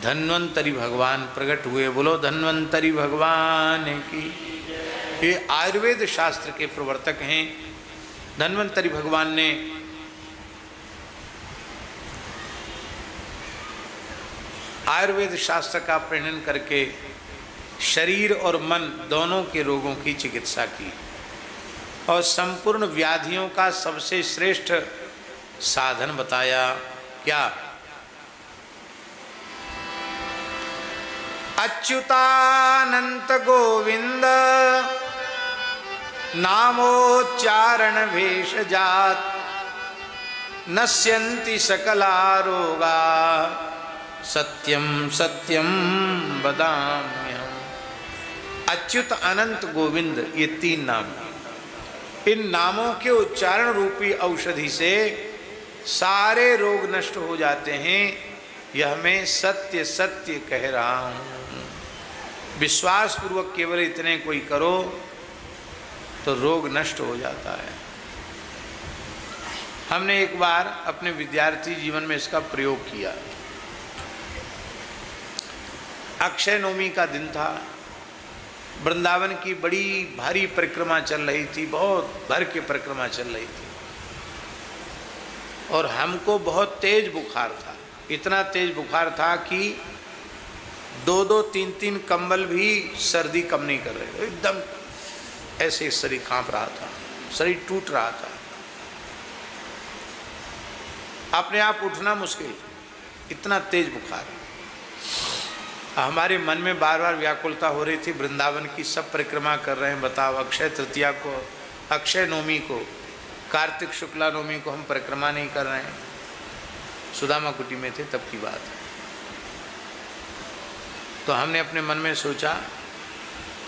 धन्वंतरी भगवान प्रकट हुए। बोलो धन्वंतरी भगवान की। ये आयुर्वेद शास्त्र के प्रवर्तक हैं। धन्वंतरी भगवान ने आयुर्वेद शास्त्र का प्रणयन करके शरीर और मन दोनों के रोगों की चिकित्सा की और संपूर्ण व्याधियों का सबसे श्रेष्ठ साधन बताया। क्या? अच्युतानंत गोविंद नामोच्चारण भेषजात नश्यन्ति सकला रोगा सत्यम सत्यम वदाम्यहम्। अच्युत, अनंत, गोविंद, ये तीन नाम। इन नामों के उच्चारण रूपी औषधि से सारे रोग नष्ट हो जाते हैं। यह मैं सत्य सत्य कह रहा हूँ। विश्वास पूर्वक केवल इतने कोई करो तो रोग नष्ट हो जाता है। हमने एक बार अपने विद्यार्थी जीवन में इसका प्रयोग किया। अक्षय नवमी का दिन था। वृंदावन की बड़ी भारी परिक्रमा चल रही थी, बहुत भर के परिक्रमा चल रही थी और हमको बहुत तेज बुखार था। इतना तेज बुखार था कि 2-2, 3-3 कंबल भी सर्दी कम नहीं कर रहे। एकदम ऐसे शरीर कांप रहा था, शरीर टूट रहा था, अपने आप उठना मुश्किल, इतना तेज बुखार। हमारे मन में बार बार व्याकुलता हो रही थी। वृंदावन की सब परिक्रमा कर रहे हैं, बताओ अक्षय तृतीया को, अक्षय नवमी को, कार्तिक शुक्ला नवमी को हम परिक्रमा नहीं कर रहे हैं। सुदामा कुटी में थे तब की बात है। तो हमने अपने मन में सोचा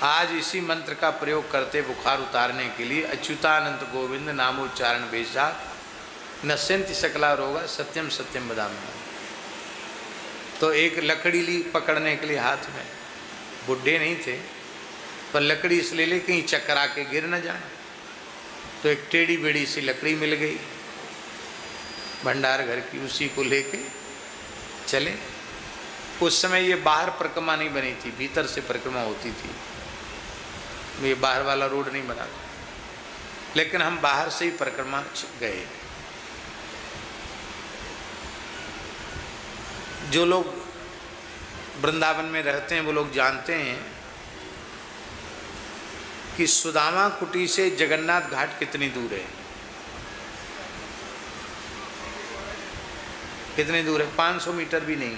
आज इसी मंत्र का प्रयोग करते बुखार उतारने के लिए। अच्युतानंत गोविंद नामोच्चारण भेषजात नश्यन्ति सकला रोगा सत्यम सत्यम वदाम्यहम्। तो एक लकड़ी ली पकड़ने के लिए हाथ में, बुढ़े नहीं थे पर लकड़ी इसलिए ले कहीं चकरा के गिर न जाए। तो एक टेढ़ी बेड़ी सी लकड़ी मिल गई भंडार घर की, उसी को लेके चले। उस समय ये बाहर परिक्रमा नहीं बनी थी, भीतर से परिक्रमा होती थी। ये बाहर वाला रोड नहीं बना था, लेकिन हम बाहर से ही परिक्रमा गए। जो लोग वृंदावन में रहते हैं वो लोग जानते हैं कि सुदामा कुटी से जगन्नाथ घाट कितनी दूर है। कितनी दूर है? 500 मीटर भी नहीं,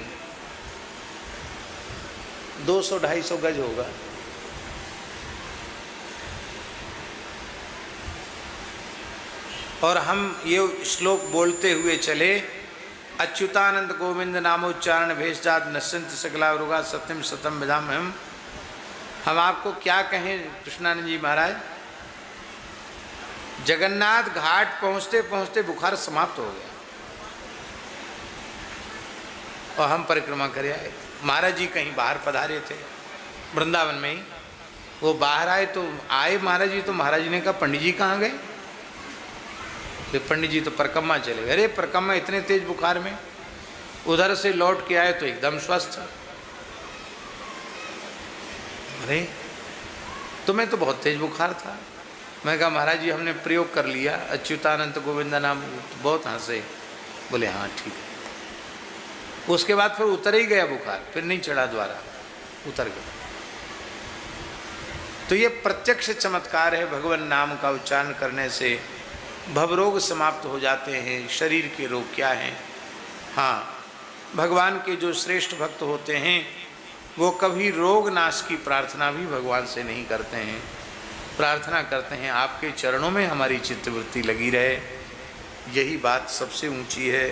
200-250 गज होगा। और हम ये श्लोक बोलते हुए चले, अच्युतानंद गोविंद नामोच्चारण भेषजात नश्यन्ति सकला रोगा सत्यम सत्यम वदाम्यहम्। हम आपको क्या कहें कृष्णानंद जी महाराज, जगन्नाथ घाट पहुँचते पहुँचते बुखार समाप्त हो गया और हम परिक्रमा करे आए। महाराज जी कहीं बाहर पधारे थे वृंदावन में ही, वो बाहर आए तो आए महाराज जी, तो महाराज जी ने कहा पंडित जी कहाँ गए? तो पंडित जी तो परिक्रमा चले गए। अरे परिक्रमा इतने तेज बुखार में, उधर से लौट के आए तो एकदम स्वस्थ। अरे तुम्हें तो बहुत तेज बुखार था। मैं कहा महाराज जी हमने प्रयोग कर लिया अच्युतानंत गोविंद नाम। तो बहुत हंसे, बोले हाँ ठीक है। उसके बाद फिर उतर ही गया बुखार, फिर नहीं चढ़ा, दोबारा उतर गया। तो ये प्रत्यक्ष चमत्कार है। भगवान नाम का उच्चारण करने से भवरोग समाप्त हो जाते हैं। शरीर के रोग क्या हैं? हाँ, भगवान के जो श्रेष्ठ भक्त होते हैं वो कभी रोग नाश की प्रार्थना भी भगवान से नहीं करते हैं। प्रार्थना करते हैं आपके चरणों में हमारी चित्तवृत्ति लगी रहे। यही बात सबसे ऊंची है।